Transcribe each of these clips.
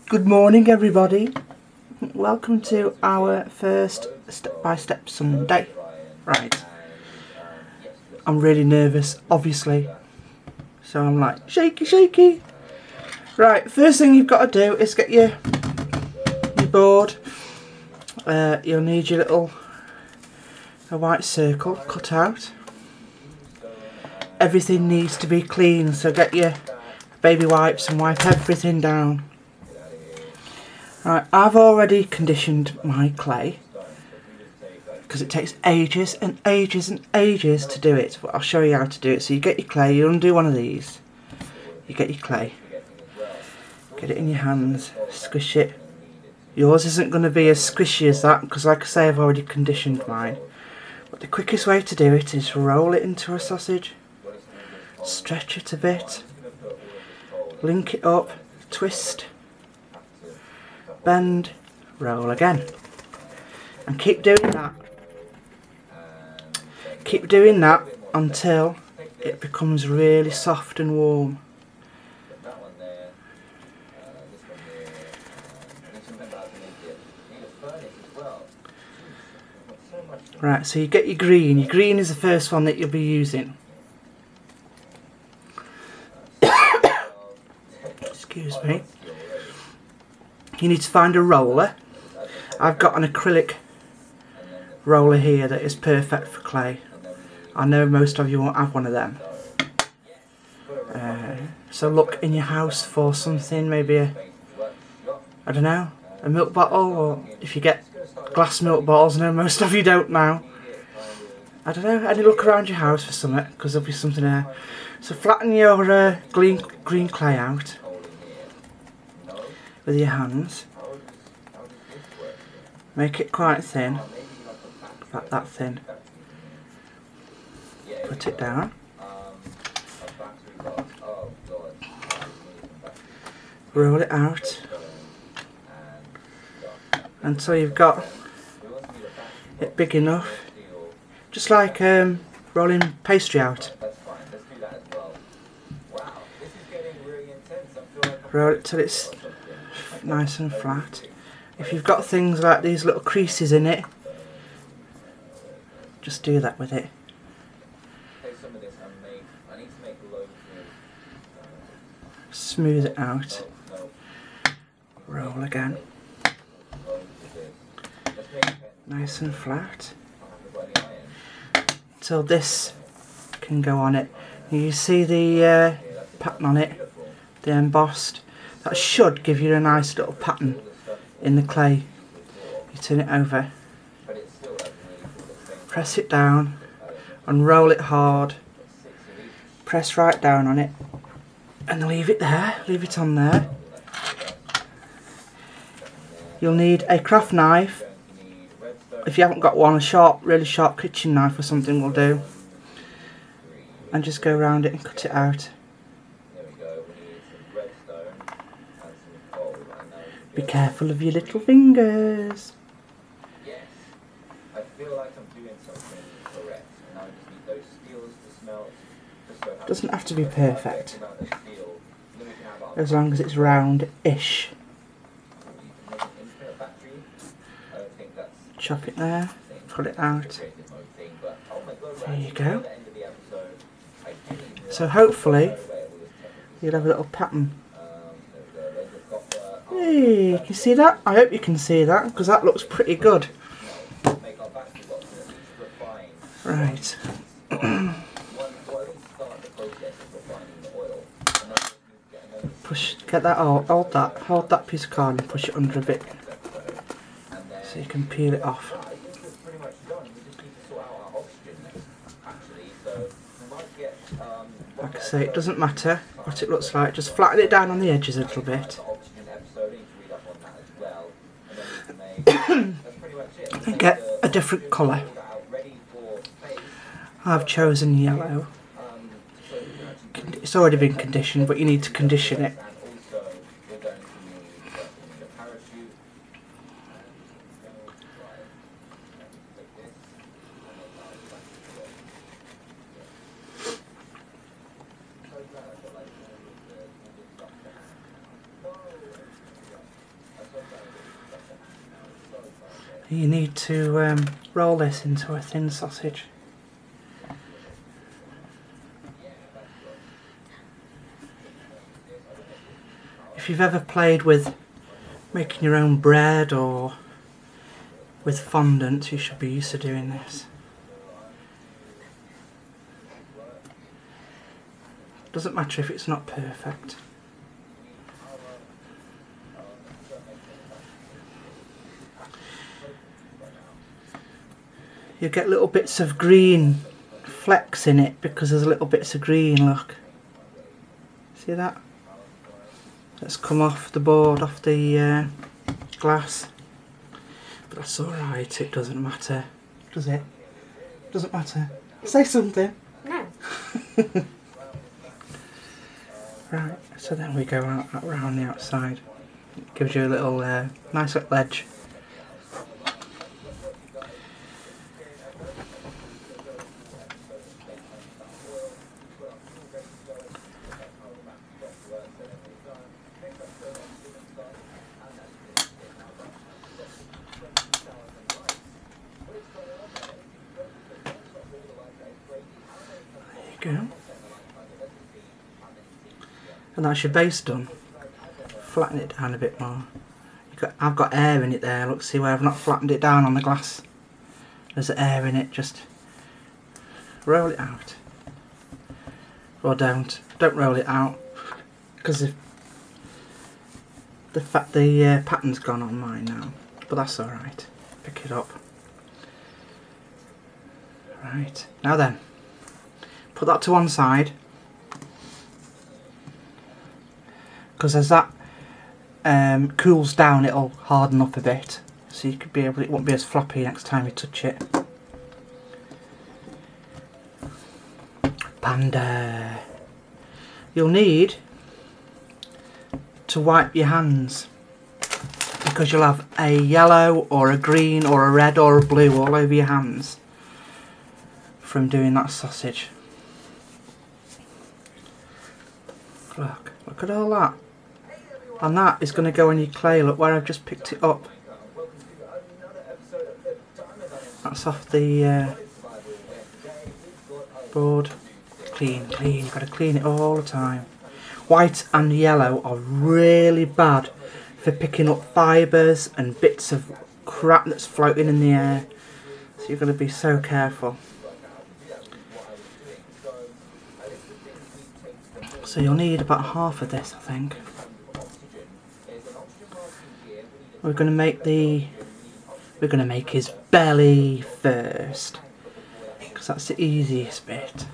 Good morning, everybody. Welcome to our first step-by-step Sunday. Right. I'm really nervous, obviously. So I'm like, shaky. Right, first thing you've got to do is get your board. You'll need your little white circle cut out. Everything needs to be clean, so get your baby wipes and wipe everything down. Right, I've already conditioned my clay because it takes ages and ages and ages to do it, but I'll show you how to do it. So you get your clay, you undo one of these, you get your clay, get it in your hands, squish it. Yours isn't going to be as squishy as that because, like I say, I've already conditioned mine. But the quickest way to do it is roll it into a sausage, stretch it a bit, link it up, twist, bend, roll again, and keep doing that. Keep doing that until it becomes really soft and warm. Right, so you get your green. Your green is the first one that you'll be using. Excuse me. You need to find a roller. I've got an acrylic roller here that is perfect for clay. I know most of you won't have one of them. So look in your house for something, maybe I don't know, a milk bottle, or if you get glass milk bottles. I know most of you don't now. I don't know, any look around your house for something, because there'll be something there. So flatten your green clay out with your hands. Make it quite thin, about that thin. Put it down. Roll it out until you've got it big enough, just like rolling pastry out. Roll it till it's nice and flat. If you've got things like these little creases in it, just do that with it. Smooth it out. Roll again. Nice and flat. Till this can go on it. You see the pattern on it, the embossed. That should give you a nice little pattern in the clay. You turn it over, press it down and roll it hard. Press right down on it and leave it there, leave it on there. You'll need a craft knife. If you haven't got one, a really sharp kitchen knife or something will do. And just go around it and cut it out. Be careful of your little fingers. Doesn't have to be perfect, as long as it's round-ish. Chop it there, pull it out. There you go. So hopefully you'll have a little pattern. Hey, you can see that? I hope you can see that, because that looks pretty good. Right. Get that out, hold that piece of card and push it under a bit, so you can peel it off. Like I say, it doesn't matter what it looks like, just flatten it down on the edges a little bit. And get a different colour. I've chosen yellow. It's already been conditioned, but you need to condition it. You need to roll this into a thin sausage. If you've ever played with making your own bread or with fondant, you should be used to doing this. Doesn't matter if it's not perfect. You get little bits of green flecks in it because there's little bits of green, look. See that? That's come off the board, off the glass. But that's alright, it doesn't matter. Does it? Doesn't matter. Say something. No. Right, so then we go out around the outside. It gives you a little nice little edge. There you go. And that's your base done. Flatten it down a bit more. I've got air in it there, look, see where I've not flattened it down on the glass. There's air in it, just roll it out. Or don't roll it out, because the pattern's gone on mine now, but that's alright. Pick it up. Right, now then, put that to one side. Because as that cools down, it'll harden up a bit, so you could be able. It won't be as floppy next time you touch it. Panda. You'll need to wipe your hands because you'll have a yellow or a green or a red or a blue all over your hands from doing that sausage. Look at all that. And that is going to go on your clay, look where I've just picked it up. That's off the board. Clean, you've got to clean it all the time. White and yellow are really bad for picking up fibres and bits of crap that's floating in the air. So you've got to be so careful. So you'll need about half of this, I think. We're going to make his belly first, because that's the easiest bit.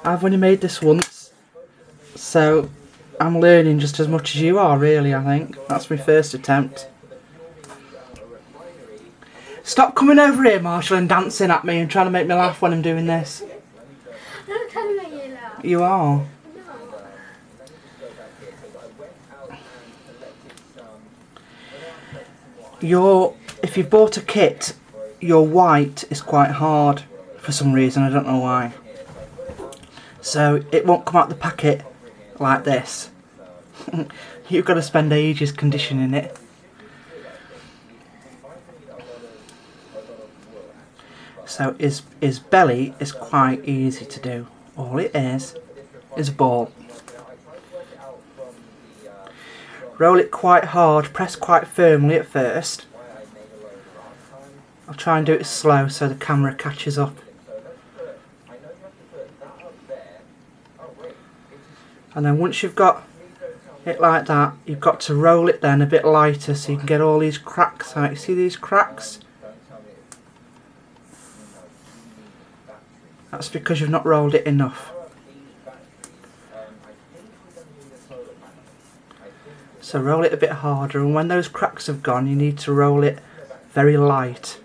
I've only made this once, so I'm learning just as much as you are, really, I think. That's my first attempt. Stop coming over here, Marshall, and dancing at me and trying to make me laugh when I'm doing this. I'm not trying to make you laugh. You are. If you've bought a kit, your white is quite hard for some reason, I don't know why. So it won't come out the packet like this. You've got to spend ages conditioning it. So his belly is quite easy to do. All it is a ball. Roll it quite hard, press quite firmly at first. I'll try and do it slow so the camera catches up. And then once you've got it like that, you've got to roll it then a bit lighter so you can get all these cracks out. You see these cracks? That's because you've not rolled it enough. So roll it a bit harder, and when those cracks have gone, you need to roll it very light.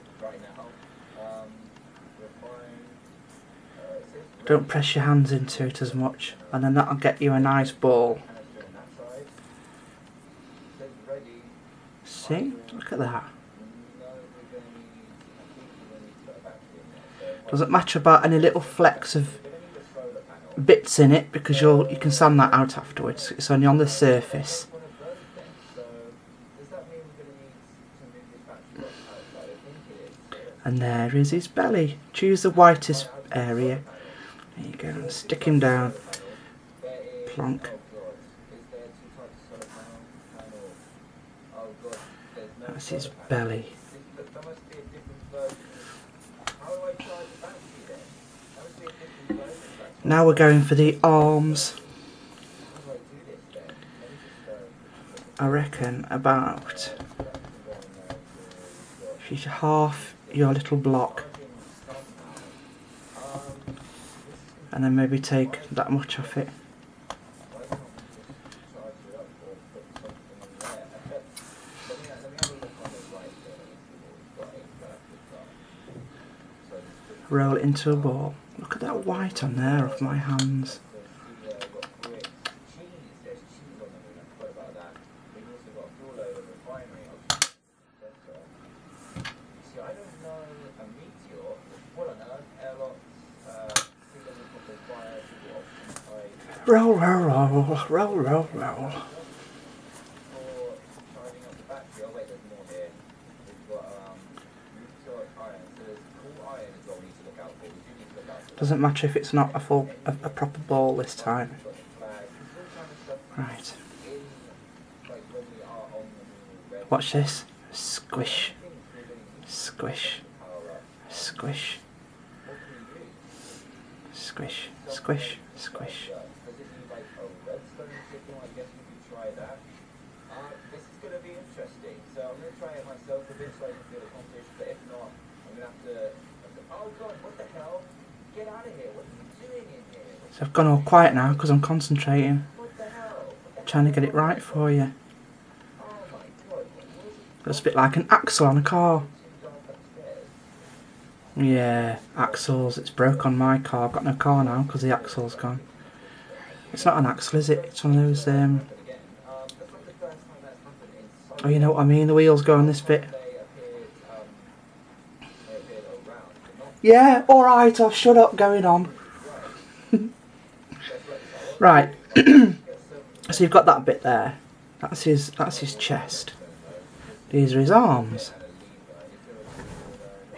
Don't press your hands into it as much, and then that'll get you a nice ball. See? Look at that. Doesn't matter about any little flecks of bits in it because you can sand that out afterwards. It's only on the surface. And there is his belly. Choose the whitest area. There you go, and stick him down. Plonk. That's his belly. Now we're going for the arms. I reckon about, if you half your little block, and then maybe take that much off it. Roll it into a ball. Look at that white on there of my hands. Roll, roll, roll, roll, roll, roll. Doesn't matter if it's not a proper ball this time. Right. Watch this. Squish. Squish. Squish. Squish. Squish. Squish. This is going to be interesting, so I'm going to try it myself a bit so I can feel accomplished, but if not, I'm going to have to oh god, what the hell? Get out of here, what are you doing in here? So I've gone all quiet now because I'm concentrating. What the hell? Trying to get it right for you. Oh my god, Looks a bit like an axle on a car. Yeah, axles. It's broke on my car. I've got no car now because the axle's gone. It's not an axle, is it? It's one of those, oh, you know what I mean? The wheels go on this bit. Yeah, alright, I'll shut up going on. Right. So you've got that bit there. That's his chest. These are his arms.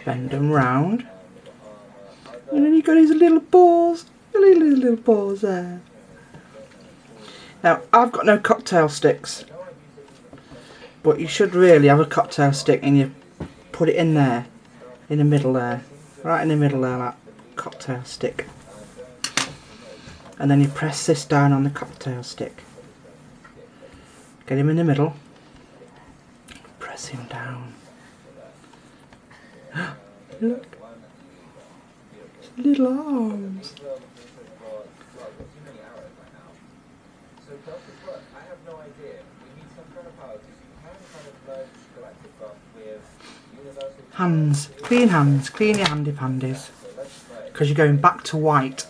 Bend them round. And then you've got his little paws. Little paws there. Now, I've got no cocktail sticks. But you should really have a cocktail stick and you put it in there. In the middle there. Right in the middle there, that cocktail stick. And then you press this down on the cocktail stick. Get him in the middle. Press him down. Look. His little arms. Hands. Clean hands. Clean your handy pandies. Because you're going back to white.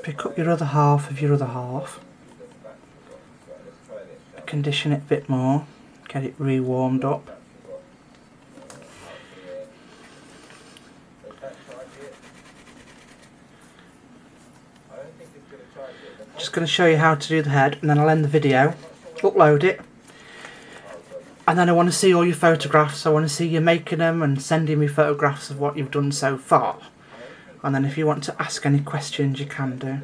Pick up your other half of your other half. Condition it a bit more. Get it re-warmed up. Just going to show you how to do the head and then I'll end the video, upload it, and then I want to see all your photographs. I want to see you making them and sending me photographs of what you've done so far, and then if you want to ask any questions you can do.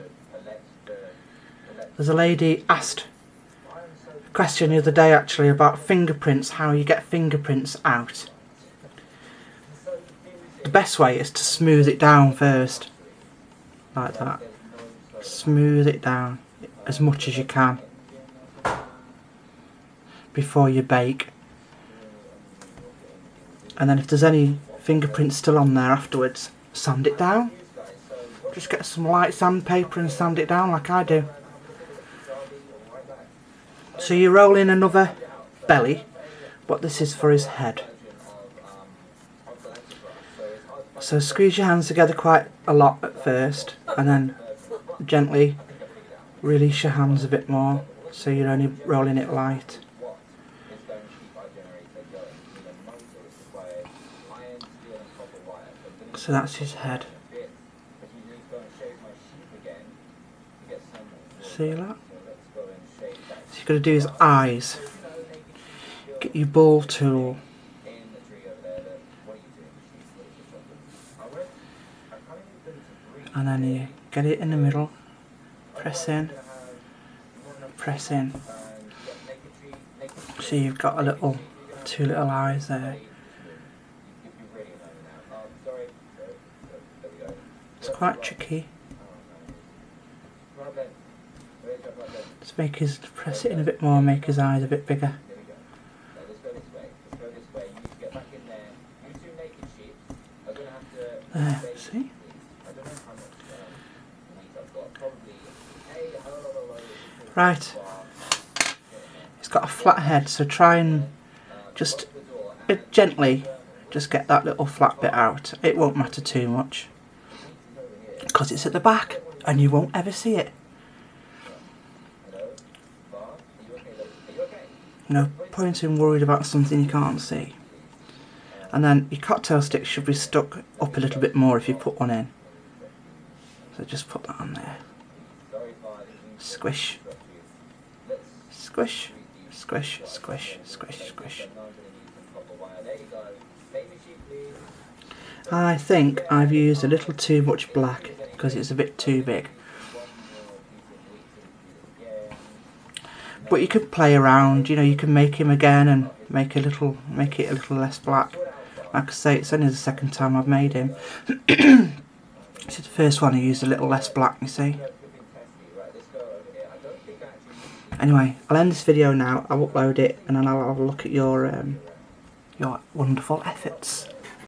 There's a lady asked a question the other day actually about fingerprints, how you get fingerprints out. The best way is to smooth it down first, like that. Smooth it down as much as you can before you bake, and then if there's any fingerprints still on there afterwards, sand it down. Just get some light sandpaper and sand it down like I do. So you roll in another belly, but this is for his head. So squeeze your hands together quite a lot at first and then gently release your hands a bit more. so you're only rolling it light. What is going to keep our generator going? The motor is required iron, steel and copper wire. So that's his head. But you need to go and shave my sheep again to get some more. See that? So let's go and shave that. So you've got to do his eyes. Get your ball tool. In the tree over there, what are you doing? Sheep, what is this one? I kind of need them to breathe. And then you get it in the middle. Press in. Press in. So you've got a little, two little eyes there. It's quite tricky. Just make his, press it in a bit more and make his eyes a bit bigger. There, see? Right. It's got a flat head, so try and just gently just get that little flat bit out. It won't matter too much because it's at the back and you won't ever see it. No point in worried about something you can't see. And then your cocktail stick should be stuck up a little bit more if you put one in. So just put that on there. Squish. Squish. Squish, squish, squish, squish. I think I've used a little too much black because it's a bit too big. But you could play around, you know, you can make him again and make it a little less black. Like I say, it's only the second time I've made him. So the first one I used a little less black, you see. Anyway, I'll end this video now, I'll upload it and then I'll have a look at your wonderful efforts.